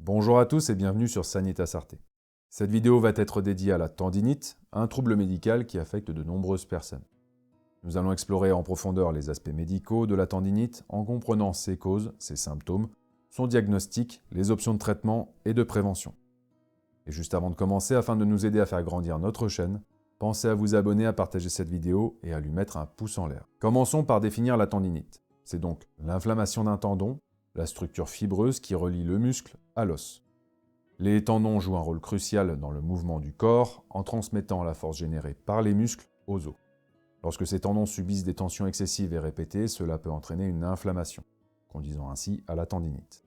Bonjour à tous et bienvenue sur Sanitas Arte. Cette vidéo va être dédiée à la tendinite, un trouble médical qui affecte de nombreuses personnes. Nous allons explorer en profondeur les aspects médicaux de la tendinite en comprenant ses causes, ses symptômes, son diagnostic, les options de traitement et de prévention. Et juste avant de commencer, afin de nous aider à faire grandir notre chaîne, pensez à vous abonner, à partager cette vidéo et à lui mettre un pouce en l'air. Commençons par définir la tendinite. C'est donc l'inflammation d'un tendon, la structure fibreuse qui relie le muscle à l'os. Les tendons jouent un rôle crucial dans le mouvement du corps en transmettant la force générée par les muscles aux os. Lorsque ces tendons subissent des tensions excessives et répétées, cela peut entraîner une inflammation, conduisant ainsi à la tendinite.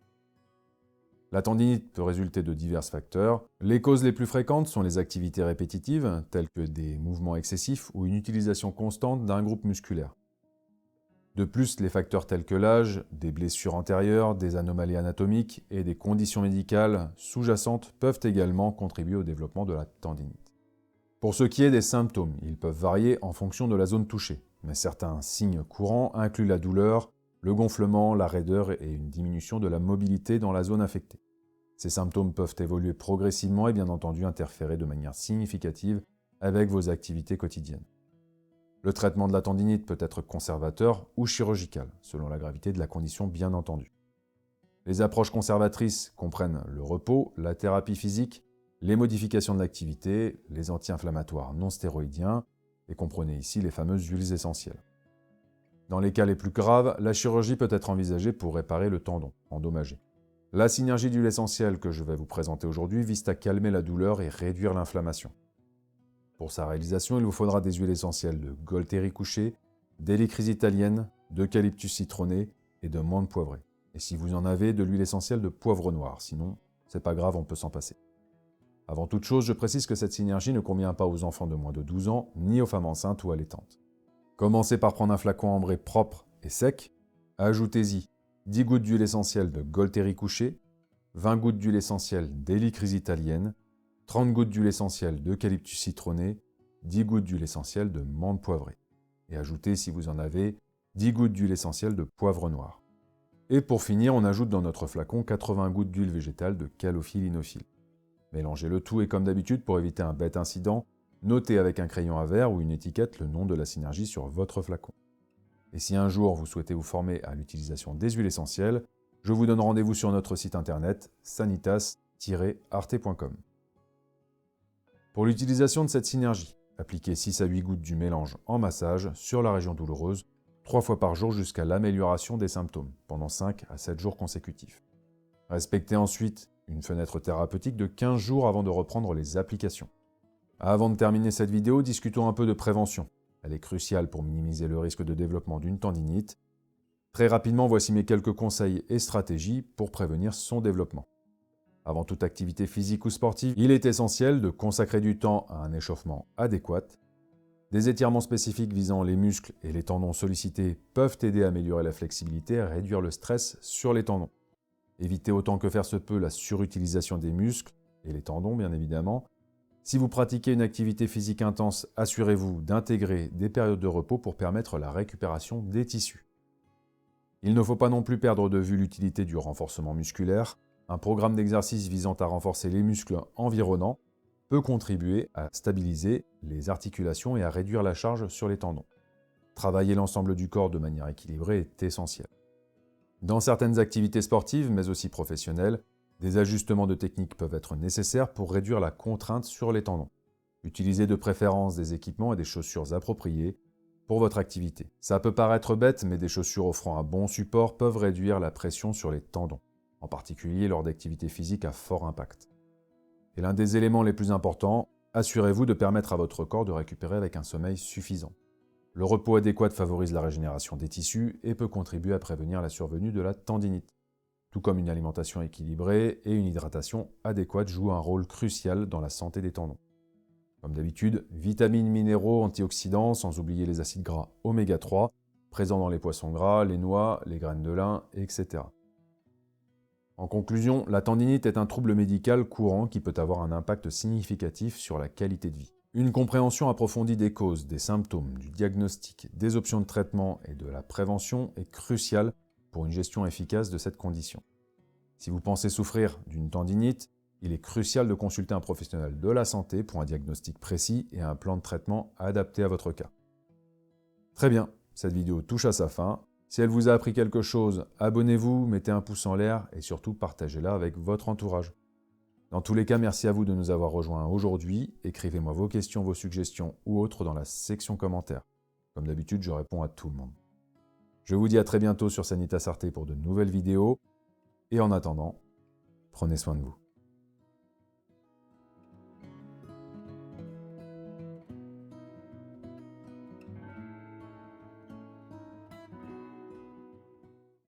La tendinite peut résulter de divers facteurs. Les causes les plus fréquentes sont les activités répétitives, telles que des mouvements excessifs ou une utilisation constante d'un groupe musculaire. De plus, les facteurs tels que l'âge, des blessures antérieures, des anomalies anatomiques et des conditions médicales sous-jacentes peuvent également contribuer au développement de la tendinite. Pour ce qui est des symptômes, ils peuvent varier en fonction de la zone touchée, mais certains signes courants incluent la douleur, le gonflement, la raideur et une diminution de la mobilité dans la zone affectée. Ces symptômes peuvent évoluer progressivement et bien entendu interférer de manière significative avec vos activités quotidiennes. Le traitement de la tendinite peut être conservateur ou chirurgical, selon la gravité de la condition bien entendu. Les approches conservatrices comprennent le repos, la thérapie physique, les modifications de l'activité, les anti-inflammatoires non stéroïdiens, et comprenez ici les fameuses huiles essentielles. Dans les cas les plus graves, la chirurgie peut être envisagée pour réparer le tendon endommagé. La synergie d'huile essentielle que je vais vous présenter aujourd'hui vise à calmer la douleur et réduire l'inflammation. Pour sa réalisation, il vous faudra des huiles essentielles de Gualteri couché, d'hélicryse italienne, d'eucalyptus citronné et de menthe poivrée. Et si vous en avez, de l'huile essentielle de poivre noir, sinon, c'est pas grave, on peut s'en passer. Avant toute chose, je précise que cette synergie ne convient pas aux enfants de moins de 12 ans, ni aux femmes enceintes ou allaitantes. Commencez par prendre un flacon ambré propre et sec, ajoutez-y 10 gouttes d'huile essentielle de Gualteri couché, 20 gouttes d'huile essentielle d'hélicryse italienne, 30 gouttes d'huile essentielle d'eucalyptus citronné, 10 gouttes d'huile essentielle de menthe poivrée. Et ajoutez, si vous en avez, 10 gouttes d'huile essentielle de poivre noir. Et pour finir, on ajoute dans notre flacon 80 gouttes d'huile végétale de calophylle inophile. Mélangez le tout et comme d'habitude, pour éviter un bête incident, notez avec un crayon à verre ou une étiquette le nom de la synergie sur votre flacon. Et si un jour vous souhaitez vous former à l'utilisation des huiles essentielles, je vous donne rendez-vous sur notre site internet sanitas-arte.com. Pour l'utilisation de cette synergie, appliquez 6 à 8 gouttes du mélange en massage sur la région douloureuse 3 fois par jour jusqu'à l'amélioration des symptômes, pendant 5 à 7 jours consécutifs. Respectez ensuite une fenêtre thérapeutique de 15 jours avant de reprendre les applications. Avant de terminer cette vidéo, discutons un peu de prévention. Elle est cruciale pour minimiser le risque de développement d'une tendinite. Très rapidement, voici mes quelques conseils et stratégies pour prévenir son développement. Avant toute activité physique ou sportive, il est essentiel de consacrer du temps à un échauffement adéquat. Des étirements spécifiques visant les muscles et les tendons sollicités peuvent aider à améliorer la flexibilité et à réduire le stress sur les tendons. Évitez autant que faire se peut la surutilisation des muscles et les tendons, bien évidemment. Si vous pratiquez une activité physique intense, assurez-vous d'intégrer des périodes de repos pour permettre la récupération des tissus. Il ne faut pas non plus perdre de vue l'utilité du renforcement musculaire. Un programme d'exercice visant à renforcer les muscles environnants peut contribuer à stabiliser les articulations et à réduire la charge sur les tendons. Travailler l'ensemble du corps de manière équilibrée est essentiel. Dans certaines activités sportives, mais aussi professionnelles, des ajustements de technique peuvent être nécessaires pour réduire la contrainte sur les tendons. Utilisez de préférence des équipements et des chaussures appropriées pour votre activité. Ça peut paraître bête, mais des chaussures offrant un bon support peuvent réduire la pression sur les tendons, en particulier lors d'activités physiques à fort impact. Et l'un des éléments les plus importants, assurez-vous de permettre à votre corps de récupérer avec un sommeil suffisant. Le repos adéquat favorise la régénération des tissus et peut contribuer à prévenir la survenue de la tendinite. Tout comme une alimentation équilibrée et une hydratation adéquate jouent un rôle crucial dans la santé des tendons. Comme d'habitude, vitamines, minéraux, antioxydants, sans oublier les acides gras oméga 3, présents dans les poissons gras, les noix, les graines de lin, etc. En conclusion, la tendinite est un trouble médical courant qui peut avoir un impact significatif sur la qualité de vie. Une compréhension approfondie des causes, des symptômes, du diagnostic, des options de traitement et de la prévention est cruciale pour une gestion efficace de cette condition. Si vous pensez souffrir d'une tendinite, il est crucial de consulter un professionnel de la santé pour un diagnostic précis et un plan de traitement adapté à votre cas. Très bien, cette vidéo touche à sa fin. Si elle vous a appris quelque chose, abonnez-vous, mettez un pouce en l'air et surtout partagez-la avec votre entourage. Dans tous les cas, merci à vous de nous avoir rejoints aujourd'hui. Écrivez-moi vos questions, vos suggestions ou autres dans la section commentaires. Comme d'habitude, je réponds à tout le monde. Je vous dis à très bientôt sur Sanitas Arte pour de nouvelles vidéos. Et en attendant, prenez soin de vous.